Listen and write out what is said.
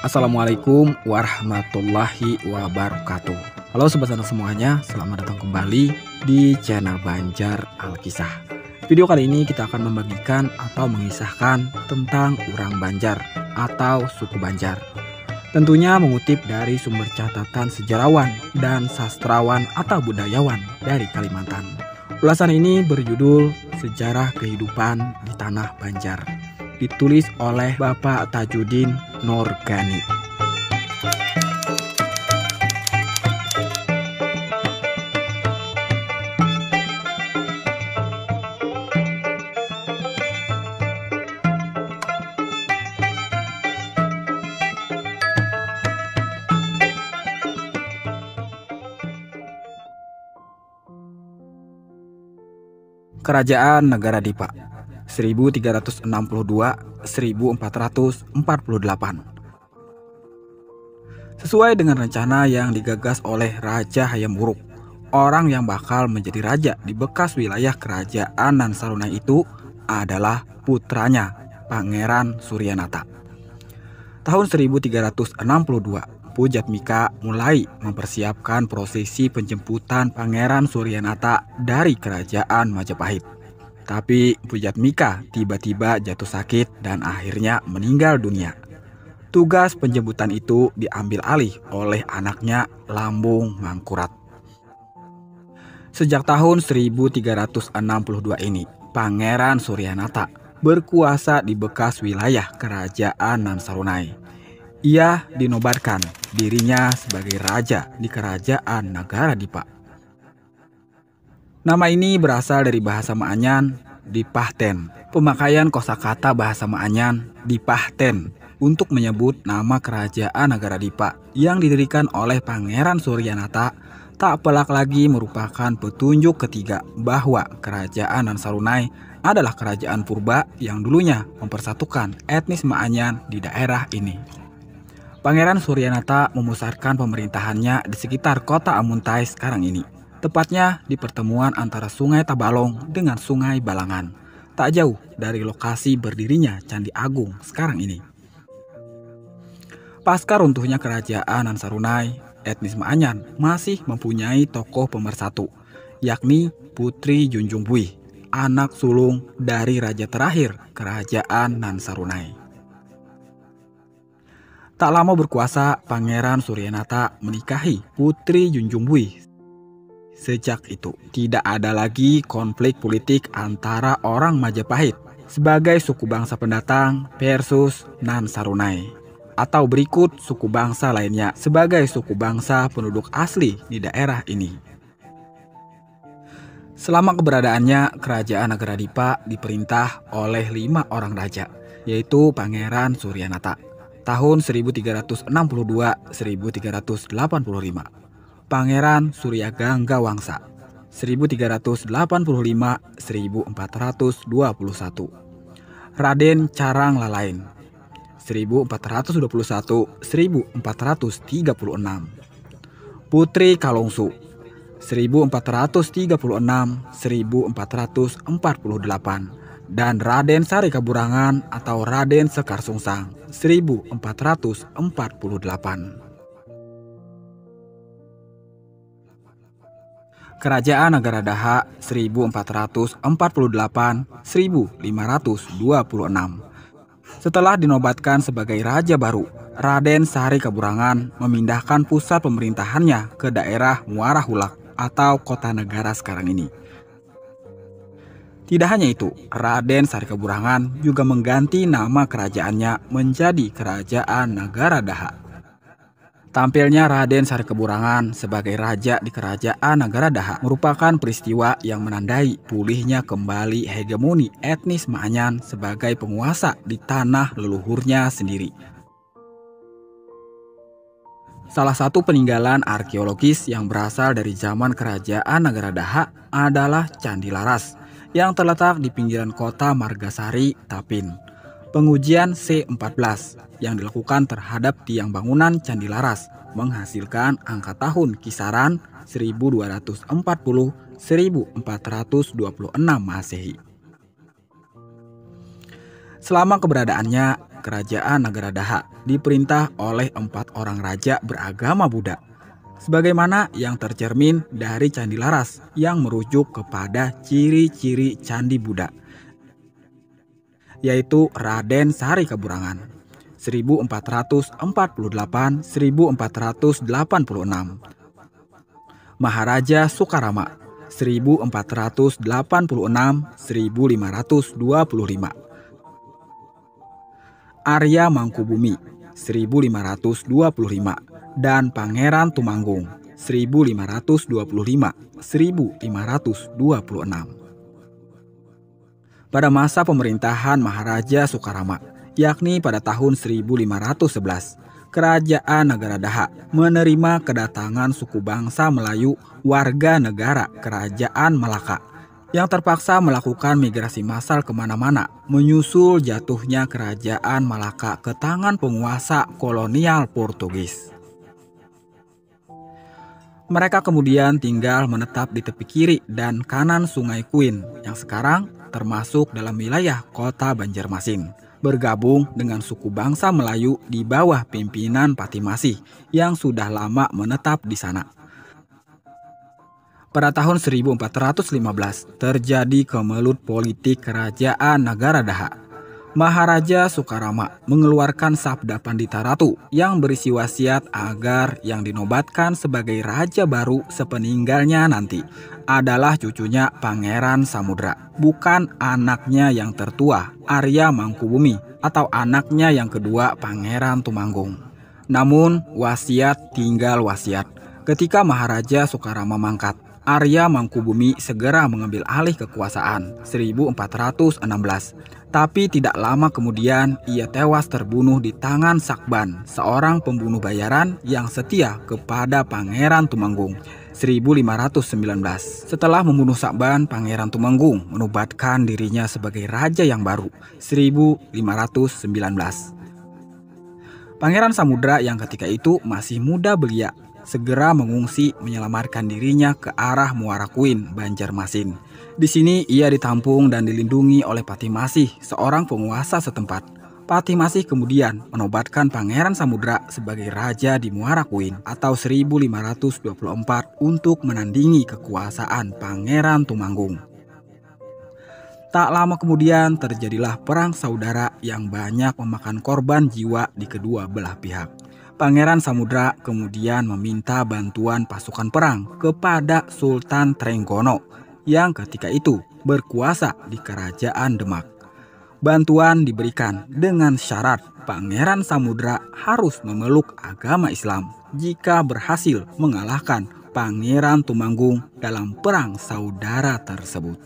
Assalamualaikum warahmatullahi wabarakatuh. Halo sobat Sanak semuanya, selamat datang kembali di channel Banjar Alkisah. Video kali ini kita akan membagikan atau mengisahkan tentang orang Banjar atau suku Banjar. Tentunya mengutip dari sumber catatan sejarawan dan sastrawan atau budayawan dari Kalimantan. Ulasan ini berjudul Sejarah Kehidupan di Tanah Banjar, ditulis oleh Bapak Tajudin Nurgani. Kerajaan Negara Dipa 1362-1448. Sesuai dengan rencana yang digagas oleh Raja Hayam Wuruk, orang yang bakal menjadi raja di bekas wilayah kerajaan Nan Sarunai itu adalah putranya, Pangeran Suryanata. Tahun 1362, Pujatmika mulai mempersiapkan prosesi penjemputan Pangeran Suryanata dari kerajaan Majapahit. Tapi Pujatmika tiba-tiba jatuh sakit dan akhirnya meninggal dunia. Tugas penjemputan itu diambil alih oleh anaknya Lambung Mangkurat. Sejak tahun 1362 ini, Pangeran Suryanata berkuasa di bekas wilayah kerajaan Nan Sarunai. Ia dinobatkan dirinya sebagai raja di kerajaan Negara Dipa. Nama ini berasal dari bahasa Maanyan, Dipahten. Pemakaian kosakata bahasa Maanyan, Dipahten, untuk menyebut nama kerajaan Negara Dipa yang didirikan oleh Pangeran Suryanata tak pelak lagi merupakan petunjuk ketiga bahwa kerajaan Nan Sarunai adalah kerajaan purba yang dulunya mempersatukan etnis Maanyan di daerah ini. Pangeran Suryanata memusatkan pemerintahannya di sekitar kota Amuntai sekarang ini, tepatnya di pertemuan antara Sungai Tabalong dengan Sungai Balangan, tak jauh dari lokasi berdirinya Candi Agung sekarang ini. Pasca runtuhnya kerajaan Nan Sarunai, etnis Maanyan masih mempunyai tokoh pemersatu, yakni Putri Junjung Buih, anak sulung dari raja terakhir kerajaan Nan Sarunai. Tak lama berkuasa, Pangeran Suryanata menikahi Putri Junjung Buih. Sejak itu, tidak ada lagi konflik politik antara orang Majapahit sebagai suku bangsa pendatang versus Nan Sarunai, atau berikut suku bangsa lainnya sebagai suku bangsa penduduk asli di daerah ini. Selama keberadaannya, kerajaan Negara Dipa diperintah oleh 5 orang raja, yaitu Pangeran Suryanata. Tahun 1362-1385, Pangeran Suryagangga Wangsa 1385-1421, Raden Carang Lalain 1421-1436, Putri Kalongsu 1436-1448, dan Raden Sari Kaburangan atau Raden Sekar Sungsang 1448. Kerajaan Negara Daha 1448-1526. Setelah dinobatkan sebagai raja baru, Raden Sari Kaburangan memindahkan pusat pemerintahannya ke daerah Muara Hulak atau kota negara sekarang ini. Tidak hanya itu, Raden Sari Kaburangan juga mengganti nama kerajaannya menjadi Kerajaan Negara Daha. Tampilnya Raden Sari Kaburangan sebagai raja di Kerajaan Negara Daha merupakan peristiwa yang menandai pulihnya kembali hegemoni etnis Maanyan sebagai penguasa di tanah leluhurnya sendiri. Salah satu peninggalan arkeologis yang berasal dari zaman Kerajaan Negara Daha adalah Candi Laras yang terletak di pinggiran kota Margasari, Tapin. Pengujian C14 yang dilakukan terhadap tiang bangunan Candi Laras menghasilkan angka tahun kisaran 1240-1426 Masehi. Selama keberadaannya, kerajaan negara Daha diperintah oleh 4 orang raja beragama Buddha, sebagaimana yang tercermin dari Candi Laras yang merujuk kepada ciri-ciri Candi Buddha, yaitu Raden Sari Kaburangan 1448-1486, Maharaja Sukarama 1486-1525, Arya Mangkubumi 1525, dan Pangeran Tumanggung 1525-1526. Pada masa pemerintahan Maharaja Sukarama, yakni pada tahun 1511, Kerajaan Negara Daha menerima kedatangan suku bangsa Melayu warga negara Kerajaan Malaka yang terpaksa melakukan migrasi massal kemana-mana menyusul jatuhnya Kerajaan Malaka ke tangan penguasa kolonial Portugis. Mereka kemudian tinggal menetap di tepi kiri dan kanan Sungai Kuin yang sekarang termasuk dalam wilayah kota Banjarmasin, bergabung dengan suku bangsa Melayu di bawah pimpinan Pati Masih yang sudah lama menetap di sana. Pada tahun 1415 terjadi kemelut politik kerajaan negara Daha. Maharaja Sukarama mengeluarkan Sabda Pandita Ratu yang berisi wasiat agar yang dinobatkan sebagai raja baru sepeninggalnya nanti adalah cucunya Pangeran Samudra, bukan anaknya yang tertua Arya Mangkubumi atau anaknya yang kedua Pangeran Tumanggung. Namun wasiat tinggal wasiat. Ketika Maharaja Sukarama mangkat, Arya Mangkubumi segera mengambil alih kekuasaan 1416. Tapi tidak lama kemudian ia tewas terbunuh di tangan Sakban, seorang pembunuh bayaran yang setia kepada Pangeran Tumanggung 1519. Setelah membunuh Sakban, Pangeran Tumanggung menobatkan dirinya sebagai raja yang baru 1519. Pangeran Samudra yang ketika itu masih muda belia segera mengungsi menyelamatkan dirinya ke arah Muara Kuin, Banjarmasin. Di sini ia ditampung dan dilindungi oleh Pati Masih, seorang penguasa setempat. Pati Masih kemudian menobatkan Pangeran Samudra sebagai raja di Muara Kuin atau 1524 untuk menandingi kekuasaan Pangeran Tumanggung. Tak lama kemudian terjadilah perang saudara yang banyak memakan korban jiwa di kedua belah pihak. Pangeran Samudra kemudian meminta bantuan pasukan perang kepada Sultan Trenggono yang ketika itu berkuasa di Kerajaan Demak. Bantuan diberikan dengan syarat Pangeran Samudra harus memeluk agama Islam jika berhasil mengalahkan Pangeran Tumanggung dalam perang saudara tersebut.